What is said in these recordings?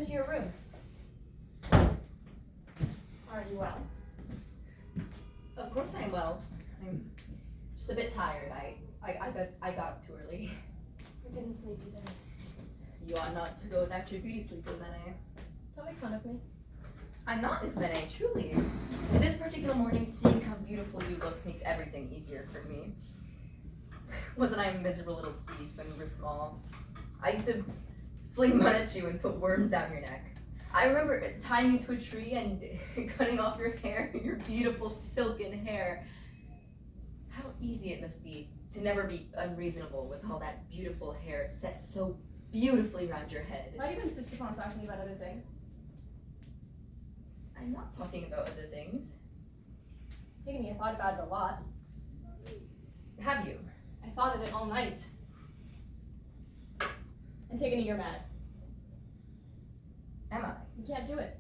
into your room. Are you well? Of course I'm well. I'm just a bit tired. I got up too early. You didn't sleep either. You ought not to go without your beauty sleep, Ismene. Don't make fun of me. I'm not, Ismene, truly. But this particular morning, seeing how beautiful you look makes everything easier for me. Wasn't I a miserable little beast when we were small? I used to fling mud at you and put worms down your neck. I remember tying you to a tree and cutting off your hair, your beautiful silken hair. How easy it must be to never be unreasonable with all that beautiful hair set so beautifully around your head. Why do you insist upon talking about other things? I'm not talking about other things. Antigone, I thought about it a lot. Have you? I thought of it all night. Antigone, you're mad. Am I? You can't do it.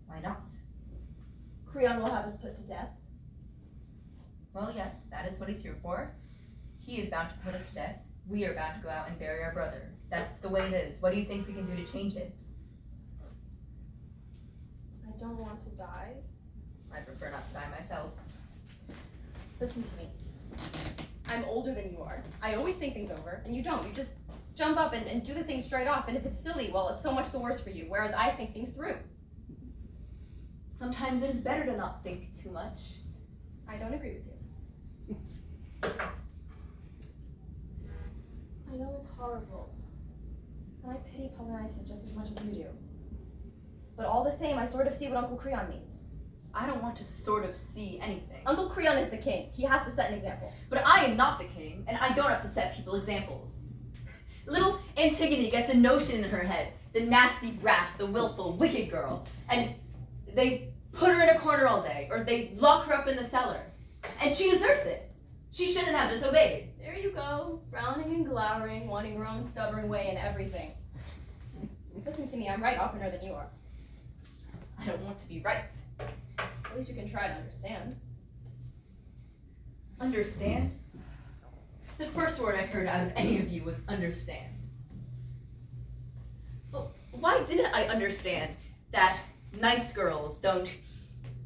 Why not? Creon will have us put to death. Well, yes, that is what he's here for. He is bound to put us to death. We are bound to go out and bury our brother. That's the way it is. What do you think we can do to change it? I don't want to die. I prefer not to die myself. Listen to me. I'm older than you are. I always think things over, and you don't. You just jump up and do the thing straight off, and if it's silly, well, it's so much the worse for you, whereas I think things through. Sometimes it is better to not think too much. I don't agree with you. I know it's horrible, and I pity Polynices just as much as you do. But all the same, I sort of see what Uncle Creon means. I don't want to sort of see anything. Uncle Creon is the king. He has to set an example. But I am not the king, and I don't have to set people examples. Little Antigone gets a notion in her head, the nasty brat, the willful, wicked girl, and they put her in a corner all day, or they lock her up in the cellar. And she deserves it. She shouldn't have disobeyed. There you go, frowning and glowering, wanting her own stubborn way in everything. Listen to me, I'm right oftener than you are. I don't want to be right. At least you can try to understand. Understand? The first word I heard out of any of you was understand. Well, why didn't I understand that nice girls don't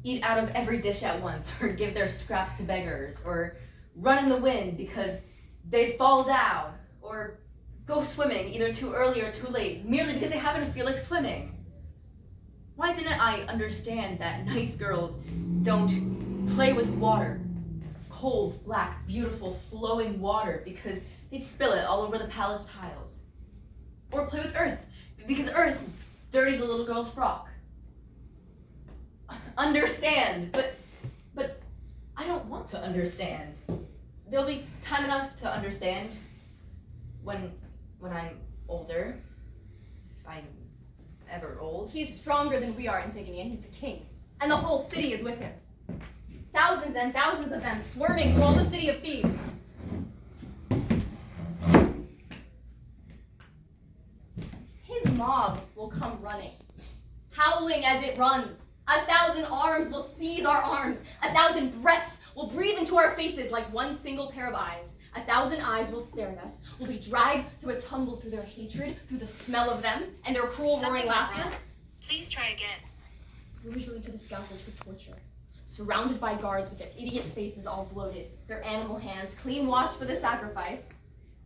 eat out of every dish at once, or give their scraps to beggars, or run in the wind because they fall down, or go swimming either too early or too late, merely because they happen to feel like swimming? Why didn't I understand that nice girls don't play with water, cold, black, beautiful, flowing water, because they'd spill it all over the palace tiles? Or play with earth, because earth dirties a little girl's frock? Understand, but I don't want to understand. There'll be time enough to understand when I'm older, if I'm ever old. He's stronger than we are, Antigone, and he's the king. And the whole city is with him. Thousands and thousands of them swarming through all the city of Thebes. His mob will come running, howling as it runs. 1,000 arms will seize our arms. 1,000 breaths will breathe into our faces like one single pair of eyes. 1,000 eyes will stare at us. We'll be dragged to a tumble through their hatred, through the smell of them, and their cruel roaring laughter. Please try again. Usually to the scaffold for torture, surrounded by guards with their idiot faces all bloated, their animal hands clean washed for the sacrifice.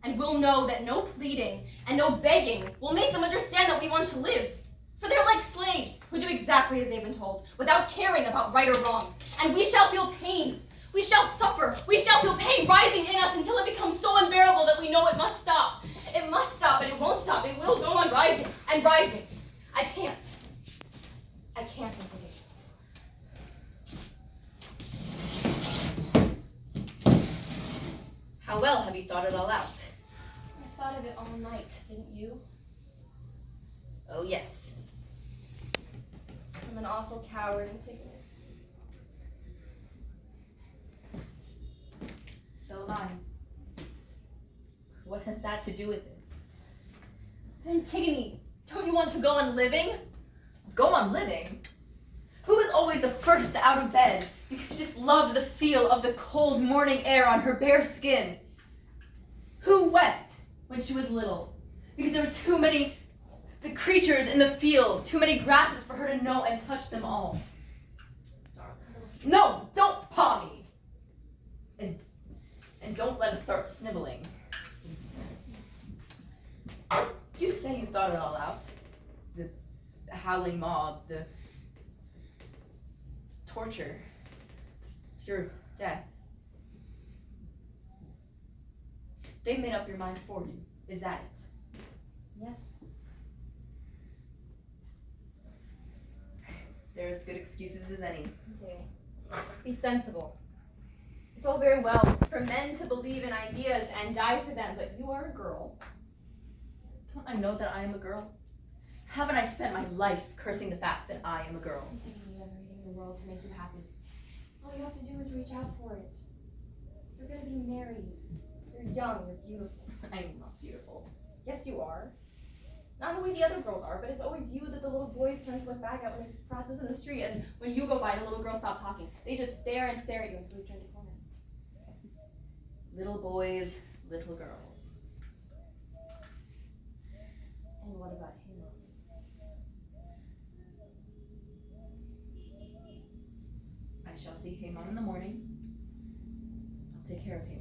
And we'll know that no pleading and no begging will make them understand that we want to live. For they're like slaves who do exactly as they've been told, without caring about right or wrong. And we shall feel pain. We shall suffer. We shall feel pain rising in us until it becomes so unbearable that we know it must stop. It must stop, and it won't stop. It will go on rising and rising. I can't, Antigone. How well have you thought it all out? I thought of it all night, didn't you? Oh, yes. I'm an awful coward, Antigone. So am I. What has that to do with it? Antigone, don't you want to go on living? Go on living? Who was always the first out of bed because she just loved the feel of the cold morning air on her bare skin? Who wept when she was little because there were too many The creatures in the field, too many grasses for her to know and touch them all. Darling little sister. No, don't paw me. And don't let us start sniveling. You say you thought it all out. The howling mob, the torture, the fear of death. They made up your mind for you. Is that it? Yes. They're as good excuses as any. Antigone, be sensible. It's all very well for men to believe in ideas and die for them, but you are a girl. Don't I know that I am a girl? Haven't I spent my life cursing the fact that I am a girl? Antigone, you have everything in the world to make you happy. All you have to do is reach out for it. You're gonna be married. You're young, you're beautiful. I'm not beautiful. Yes, you are. Not the way the other girls are, but it's always you that the little boys turn to look back at when they cross us in the street. And when you go by, the little girls stop talking. They just stare and stare at you until you turn a corner. Little boys, little girls. And what about him? I shall see Haemon in the morning. I'll take care of Haemon.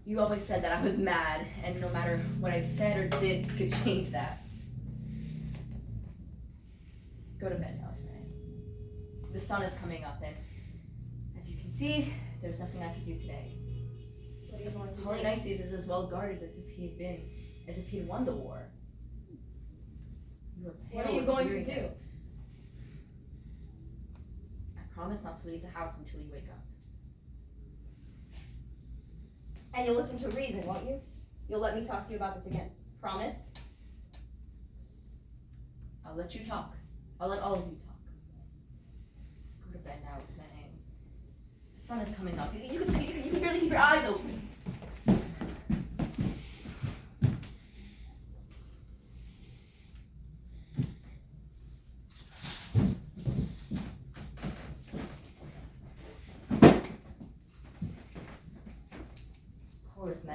You always said that I was mad, and no matter what I said or did could change that. Go to bed now, Esme. The sun is coming up, and as you can see, there's nothing I could do today. What are you going to do? Polynices is as well guarded as if he'd won the war. You were pale What are you with going to weariness. do? I promise not to leave the house until you wake up. And you'll listen to reason, won't you? You'll let me talk to you about this again. Promise? I'll let you talk. I'll let all of you talk. Go to bed now, Esme. The sun is coming up. You can barely keep your eyes open. Poor Esme.